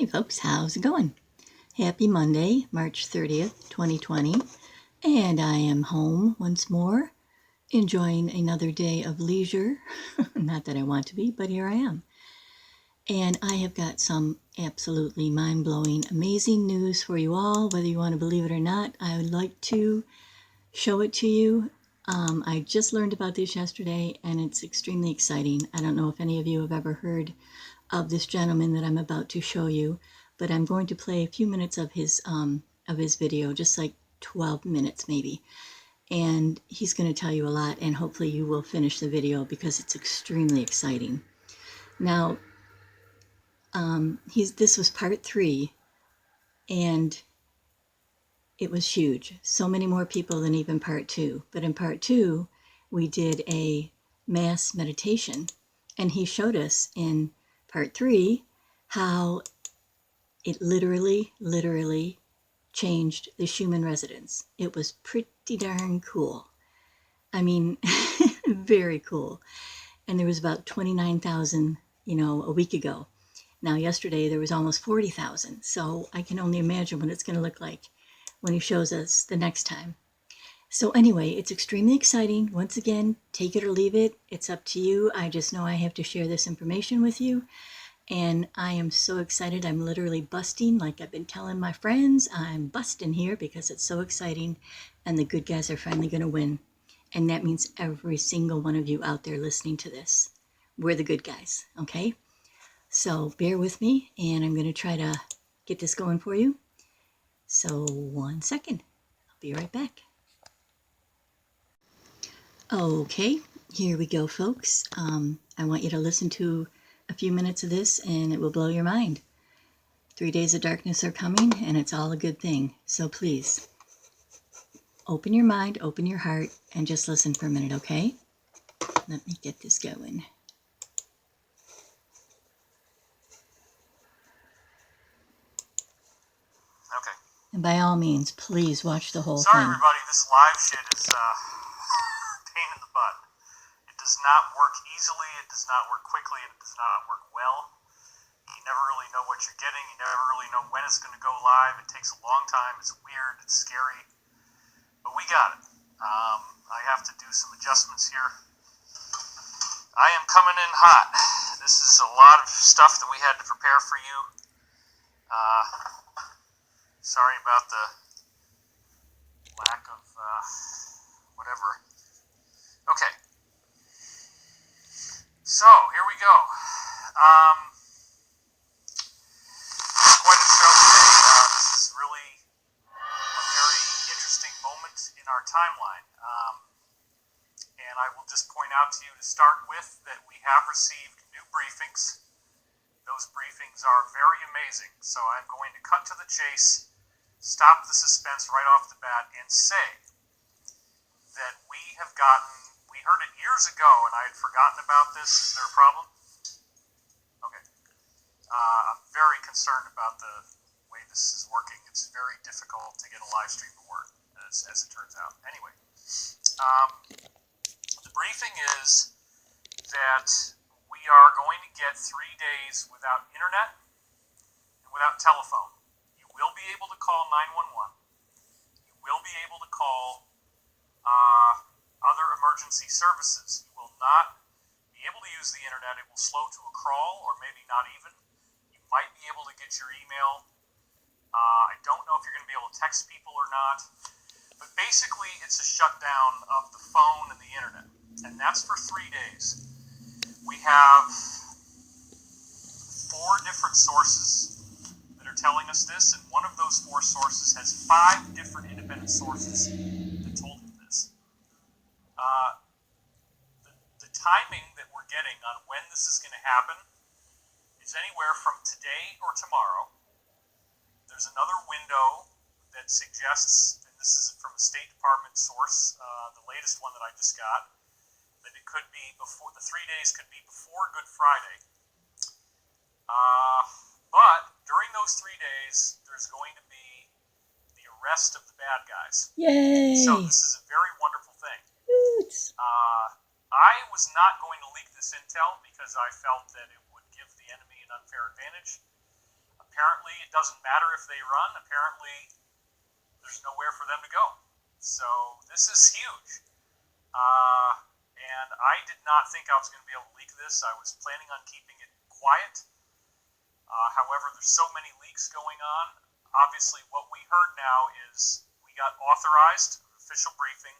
Hey folks, how's it going? Happy Monday, March 30th, 2020, and I am home once more, enjoying another day of leisure. Not that I want to be, but here I am. And I have got some absolutely mind-blowing, amazing news for you all, whether you want to believe it or not. I would like to show it to you. I just learned about this yesterday, and it's extremely exciting. I don't know if any of you have ever heard of this gentleman that I'm about to show you, but I'm going to play a few minutes of his video, just like 12 minutes maybe, and he's going to tell you a lot, and hopefully you will finish the video because it's extremely exciting. Now, this was part 3, and it was huge. So many more people than even part 2. But in part 2, we did a mass meditation, and he showed us in part 3 how it literally changed the Schumann resonance. It was pretty darn cool. I mean, very cool. And there was about 29,000, a week ago. Now, yesterday there was almost 40,000. So I can only imagine what it's going to look like when he shows us the next time. So anyway, it's extremely exciting. Once again, take it or leave it. It's up to you. I just know I have to share this information with you. And I am so excited. I'm literally busting, like I've been telling my friends. I'm busting here because it's so exciting. And the good guys are finally going to win. And that means every single one of you out there listening to this. We're the good guys, okay? So bear with me, and I'm going to try to get this going for you. So 1 second. I'll be right back. Okay, here we go, folks. I want you to listen to a few minutes of this, and it will blow your mind. 3 days of darkness are coming, and it's all a good thing. So please, open your mind, open your heart, and just listen for a minute, okay? Let me get this going. Okay. And by all means, please watch the whole thing. Sorry, everybody, this live shit is pain in the butt. It does not work easily, it does not work quickly, and it does not work well. You never really know what you're getting. You never really know when it's going to go live. It takes a long time. It's weird. It's scary. But we got it. I have to do some adjustments here. I am coming in hot. This is a lot of stuff that we had to prepare for you. Sorry about the lack of whatever. Okay. So, here we go. Quite a show today. This is really a very interesting moment in our timeline. And I will just point out to you to start with that we have received new briefings. Those briefings are very amazing. So I'm going to cut to the chase, stop the suspense right off the bat, and say that we heard it years ago, and I had forgotten about this. Is there a problem? Okay. I'm very concerned about the way this is working. It's very difficult to get a live stream to work, as it turns out. Anyway, the briefing is that we are going to get 3 days without internet and without telephone. You will be able to call 911. You will be able to call other emergency services. You will not be able to use the internet. It will slow to a crawl, or maybe not even. You might be able to get your email. I don't know if you're going to be able to text people or not. But basically, it's a shutdown of the phone and the internet. And that's for 3 days. We have 4 different sources that are telling us this, and one of those 4 sources has 5 different independent sources that told him this. The timing that we're getting on when this is going to happen is anywhere from today or tomorrow. There's another window that suggests, and this is from a State Department source, the latest one that I just got, that it could be before, the 3 days could be before Good Friday. But during those 3 days, there's going to be the arrest of the bad guys. Yay! So this is a very wonderful thing. I was not going to leak this intel because I felt that it would give the enemy an unfair advantage. apparently it doesn't matter if they run. Apparently there's nowhere for them to go. So this is huge. And I did not think I was going to be able to leak this. I was planning on keeping it quiet. However, there's so many leaks going on. Obviously, what we heard now is we got authorized, official briefing,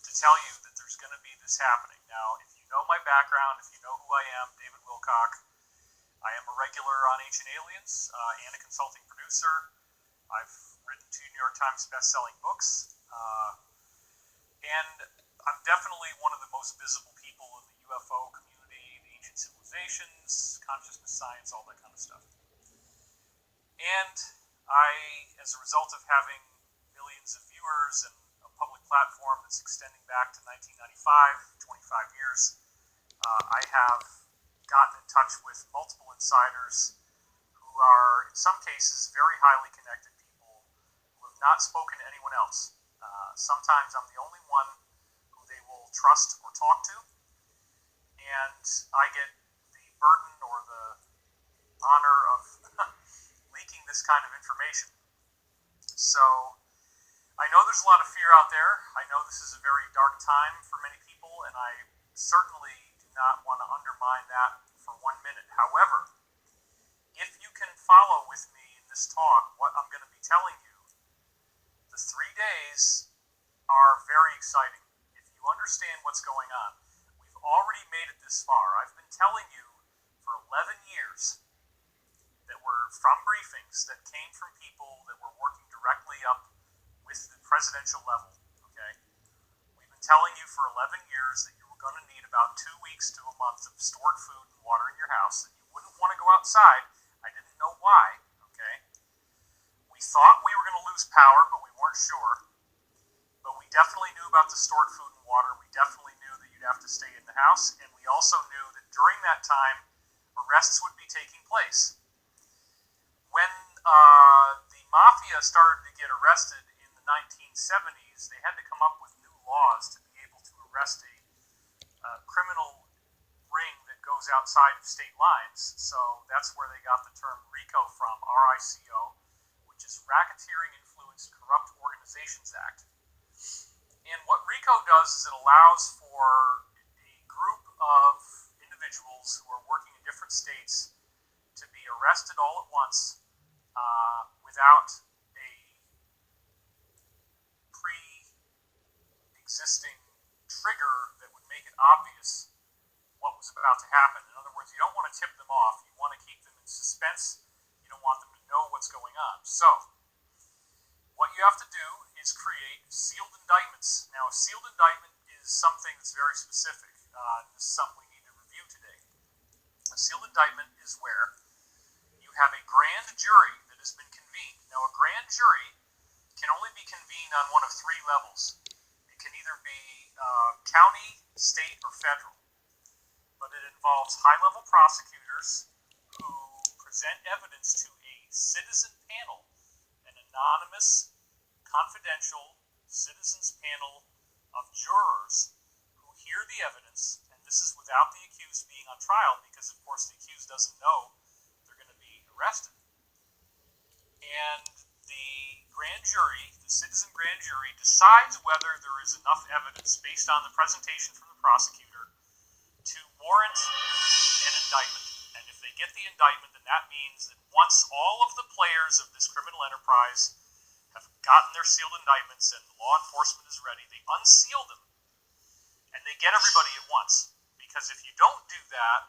to tell you that there's going to be this happening. Now, if you know my background, if you know who I am, David Wilcock, I am a regular on Ancient Aliens and a consulting producer. I've written 2 New York Times best-selling books. And I'm definitely one of the most visible people in the UFO community, the ancient civilizations, consciousness science, all that kind of stuff. And I, as a result of having millions of viewers and a public platform that's extending back to 1995, 25 years, I have gotten in touch with multiple insiders who are, in some cases, very highly connected people who have not spoken to anyone else. Sometimes I'm the only one who they will trust or talk to, and I get the burden or the honor of leaking this kind of information. So I know there's a lot of fear out there. I know this is a very dark time for many people, and I certainly do not want to undermine that for 1 minute. However, if you can follow with me in this talk, what I'm going to be telling you, the 3 days are very exciting. If you understand what's going on, we've already made it this far. I've been telling you for 11 years that were from briefings that came from people that were working directly up with the presidential level, okay? We've been telling you for 11 years that you were going to need about 2 weeks to a month of stored food and water in your house, that you wouldn't want to go outside. I didn't know why, okay? We thought we were going to lose power, but we weren't sure. But we definitely knew about the stored food and water. We definitely knew that you'd have to stay in the house. And we also knew that during that time, arrests would be taking place. When the mafia started to get arrested in the 1970s, they had to come up with new laws to be able to arrest a criminal ring that goes outside of state lines. So that's where they got the term RICO from, R-I-C-O, which is Racketeering Influenced Corrupt Organizations Act. And what RICO does is it allows for a group of individuals who are working in different states to be arrested all at once without a pre-existing trigger that would make it obvious what was about to happen. In other words, you don't want to tip them off. You want to keep them in suspense. You don't want them to know what's going on. So what you have to do is create sealed indictments. Now, a sealed indictment is something that's very specific. This is something we need to review today. A sealed indictment is where you have a grand jury that has been convened. Now, a grand jury can only be convened on one of 3 levels. It can either be county, state, or federal. But it involves high-level prosecutors who present evidence to a citizen panel, an anonymous, confidential citizens panel of jurors who hear the evidence, and this is without the accused being on trial because, of course, the accused doesn't know they're going to be arrested. And the grand jury, the citizen grand jury, decides whether there is enough evidence based on the presentation from the prosecutor to warrant an indictment. And if they get the indictment, then that means that once all of the players of this criminal enterprise have gotten their sealed indictments and law enforcement is ready, they unseal them and they get everybody at once. Because if you don't do that,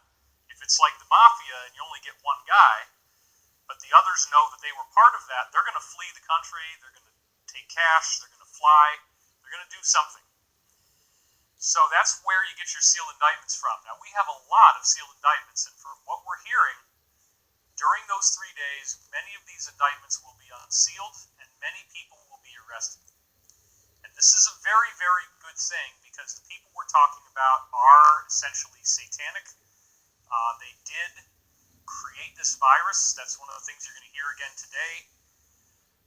if it's like the mafia and you only get one guy, but the others know that they were part of that, they're going to flee the country, they're going to take cash, they're going to fly, they're going to do something. So that's where you get your sealed indictments from. Now, we have a lot of sealed indictments, and from what we're hearing, during those 3 days, many of these indictments will be unsealed, and many people will be arrested. And this is a very, very good thing, because the people we're talking about are essentially satanic. They did create this virus. That's one of the things you're going to hear again today.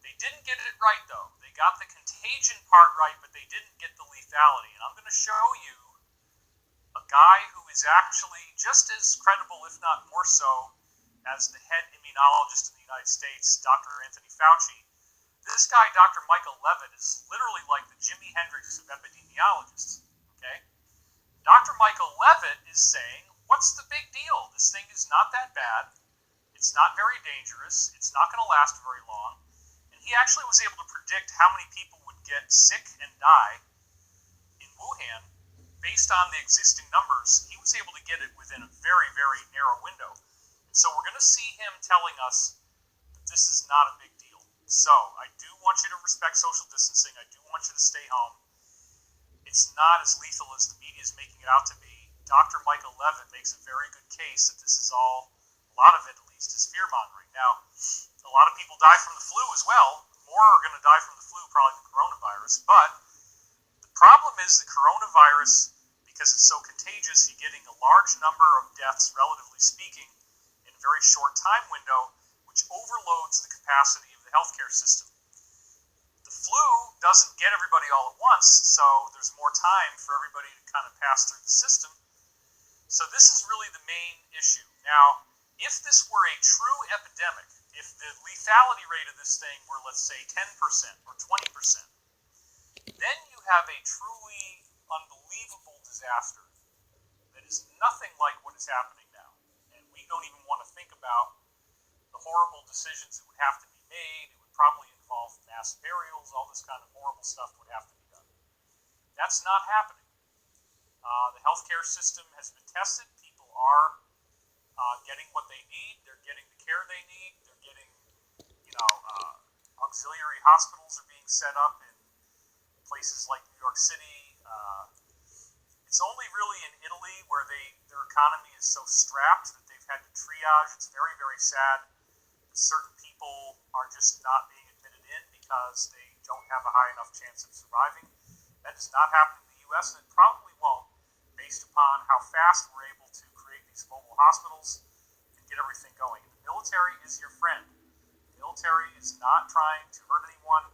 They didn't get it right, though. They got the contagion part right, but they didn't get the lethality. And I'm going to show you a guy who is actually just as credible, if not more so, as the head immunologist in the United States, Dr. Anthony Fauci, this guy, Dr. Michael Levitt, is literally like the Jimi Hendrix of epidemiologists. Okay? Dr. Michael Levitt is saying, what's the big deal? This thing is not that bad. It's not very dangerous. It's not going to last very long. And he actually was able to predict how many people would get sick and die in Wuhan based on the existing numbers. He was able to get it within a very, very narrow window. And so we're going to see him telling us that this is not a big deal. So I do want you to respect social distancing. I do want you to stay home. It's not as lethal as the media is making it out to be. Dr. Michael Levitt makes a very good case that this is all, a lot of it at least, is fear-mongering. Now, a lot of people die from the flu as well. More are going to die from the flu probably than coronavirus. But the problem is the coronavirus, because it's so contagious, you're getting a large number of deaths, relatively speaking, in a very short time window, which overloads the capacity of the healthcare system. The flu doesn't get everybody all at once, so there's more time for everybody to kind of pass through the system. So this is really the main issue. Now, if this were a true epidemic, if the lethality rate of this thing were, let's say, 10% or 20%, then you have a truly unbelievable disaster that is nothing like what is happening now. And we don't even want to think about the horrible decisions that would have to be made. It would probably involve mass burials. All this kind of horrible stuff would have to be done. That's not happening. The healthcare system has been tested. People are getting what they need. They're getting the care they need. They're getting, auxiliary hospitals are being set up in places like New York City. It's only really in Italy where their economy is so strapped that they've had to triage. It's very, very sad that certain people are just not being admitted in because they don't have a high enough chance of surviving. That is not happening in the U.S., and it probably won't, based upon how fast we're able to create these mobile hospitals and get everything going. And the military is your friend. The military is not trying to hurt anyone.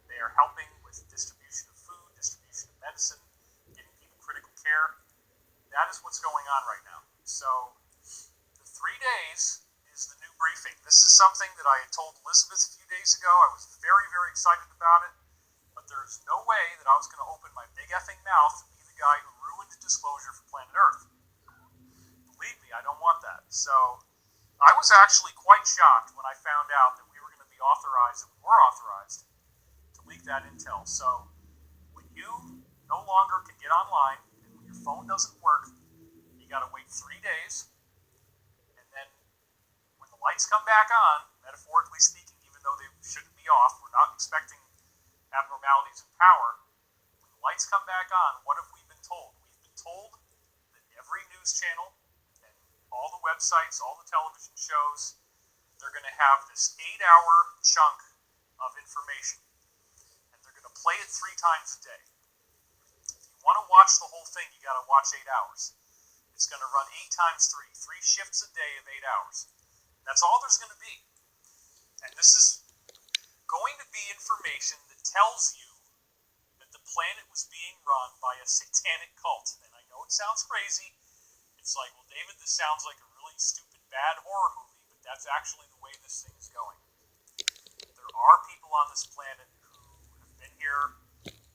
They are helping with distribution of food, distribution of medicine, getting people critical care. That is what's going on right now. So the 3 days is the new briefing. This is something that I had told Elizabeth a few days ago. I was very, very excited about it. But there's no way that I was going to open my big effing mouth and be the guy who ruined disclosure for planet Earth. Believe me, I don't want that. So I was actually quite shocked when I found out that we were going to be authorized, that we were authorized to leak that intel. So when you no longer can get online and when your phone doesn't work, you got to wait 3 days. And then when the lights come back on, metaphorically speaking, even though they shouldn't be off, we're not expecting abnormalities in power. When the lights come back on, what have we been told? We've been told that every news channel and all the websites, all the television shows, they're going to have this 8-hour chunk of information. And they're going to play it 3 times a day. If you want to watch the whole thing, you got to watch 8 hours. It's going to run 8 times 3, 3 shifts a day of 8 hours. That's all there's going to be. And this is going to be information that tells you that the planet was being run by a satanic cult. And I know it sounds crazy. It's like, well, David, this sounds like a really stupid, bad horror movie, but that's actually the way this thing is going. There are people on this planet who have been here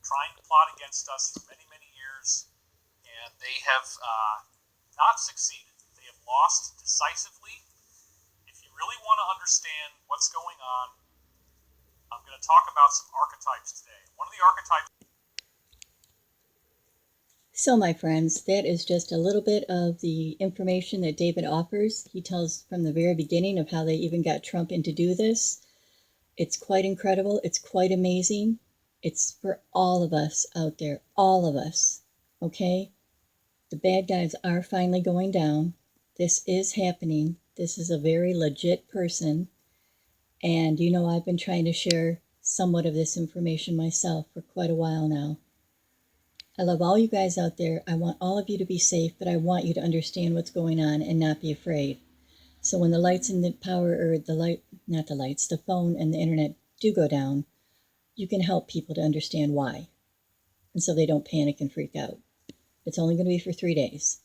trying to plot against us for many, many years, and they have not succeeded. They have lost decisively. If you really want to understand what's going on, I'm going to talk about some archetypes today. One of the archetypes... So, my friends, that is just a little bit of the information that David offers. He tells from the very beginning of how they even got Trump in to do this. It's quite incredible. It's quite amazing. It's for all of us out there, all of us, okay? The bad guys are finally going down. This is happening. This is a very legit person. And I've been trying to share somewhat of this information myself for quite a while now. I love all you guys out there. I want all of you to be safe, but I want you to understand what's going on and not be afraid. So when the lights and the power, or the phone and the internet do go down, you can help people to understand why. And so they don't panic and freak out. It's only going to be for 3 days.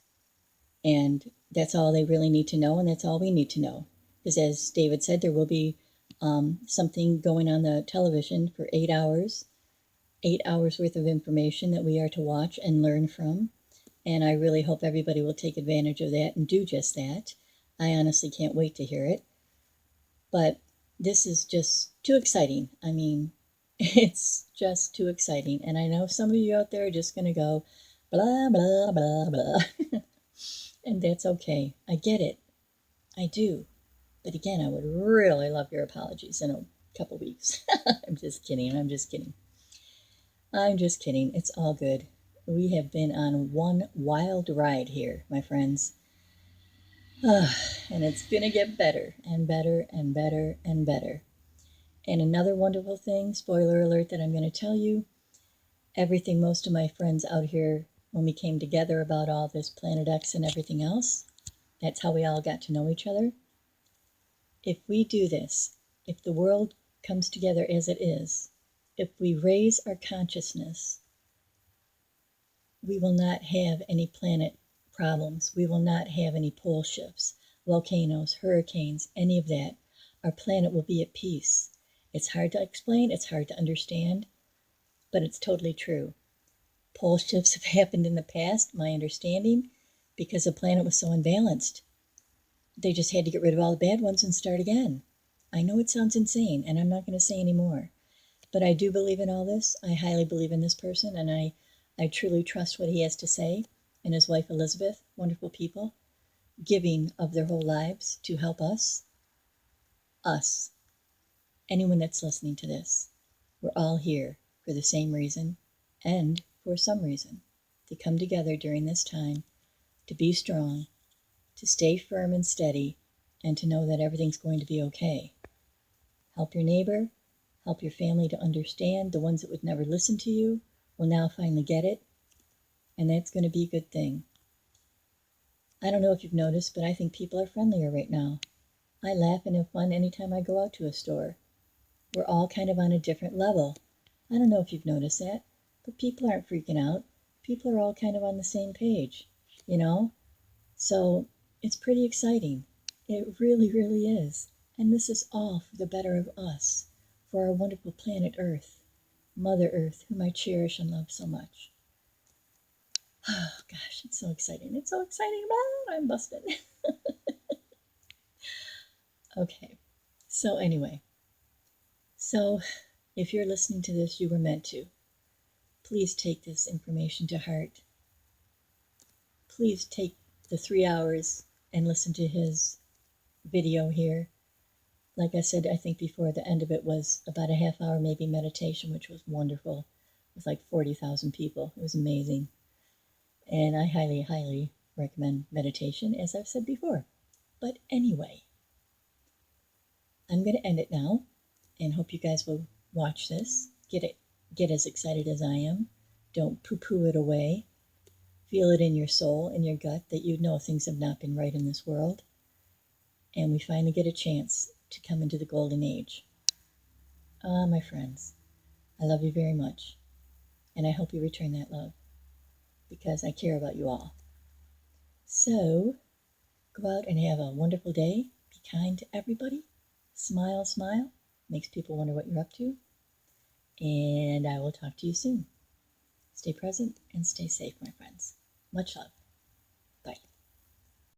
And that's all they really need to know, and that's all we need to know. because as David said, there will be something going on the television for 8 hours, 8 hours worth of information that we are to watch and learn from. And I really hope everybody will take advantage of that and do just that. I honestly can't wait to hear it. But this is just too exciting. I mean, it's just too exciting. And I know some of you out there are just going to go, blah, blah, blah, blah. And that's okay. I get it. I do. But again, I would really love your apologies in a couple weeks. I'm just kidding. I'm just kidding. I'm just kidding. It's all good. We have been on one wild ride here, my friends. And it's going to get better and better and better and better. And another wonderful thing, spoiler alert, that I'm going to tell you, everything most of my friends out here, when we came together about all this Planet X and everything else, that's how we all got to know each other. If we do this, if the world comes together as it is, if we raise our consciousness, we will not have any planet problems. We will not have any pole shifts, volcanoes, hurricanes, any of that. Our planet will be at peace. It's hard to explain, it's hard to understand, but it's totally true. Pole shifts have happened in the past, my understanding, because the planet was so unbalanced. They just had to get rid of all the bad ones and start again. I know it sounds insane, and I'm not going to say any more. But I do believe in all this. I highly believe in this person, and I truly trust what he has to say. And his wife Elizabeth, wonderful people, giving of their whole lives to help us. Anyone that's listening to this. We're all here for the same reason and for some reason, to come together during this time, to be strong, to stay firm and steady, and to know that everything's going to be okay. Help your neighbor, help your family to understand. The ones that would never listen to you will now finally get it, and that's going to be a good thing. I don't know if you've noticed, but I think people are friendlier right now. I laugh and have fun anytime I go out to a store. We're all kind of on a different level. I don't know if you've noticed that, but people aren't freaking out. People are all kind of on the same page, you know? So it's pretty exciting. It really, really is. And this is all for the better of us, for our wonderful planet Earth, Mother Earth, whom I cherish and love so much. Oh, gosh, it's so exciting. It's so exciting. Ah, I'm busted. Okay, so anyway. So if you're listening to this, you were meant to. Please take this information to heart. Please take the 3 hours and listen to his video here. Like I said, I think before, the end of it was about a half hour, maybe meditation, which was wonderful. It was like 40,000 people. It was amazing. And I highly, highly recommend meditation, as I've said before. But anyway, I'm going to end it now and hope you guys will watch this. Get as excited as I am. Don't poo-poo it away. Feel it in your soul, in your gut, that you know things have not been right in this world. And we finally get a chance to come into the golden age. Ah, my friends, I love you very much. And I hope you return that love, because I care about you all. So, go out and have a wonderful day. Be kind to everybody. Smile, smile. Makes people wonder what you're up to. And I will talk to you soon. Stay present and stay safe, my friends. Much love.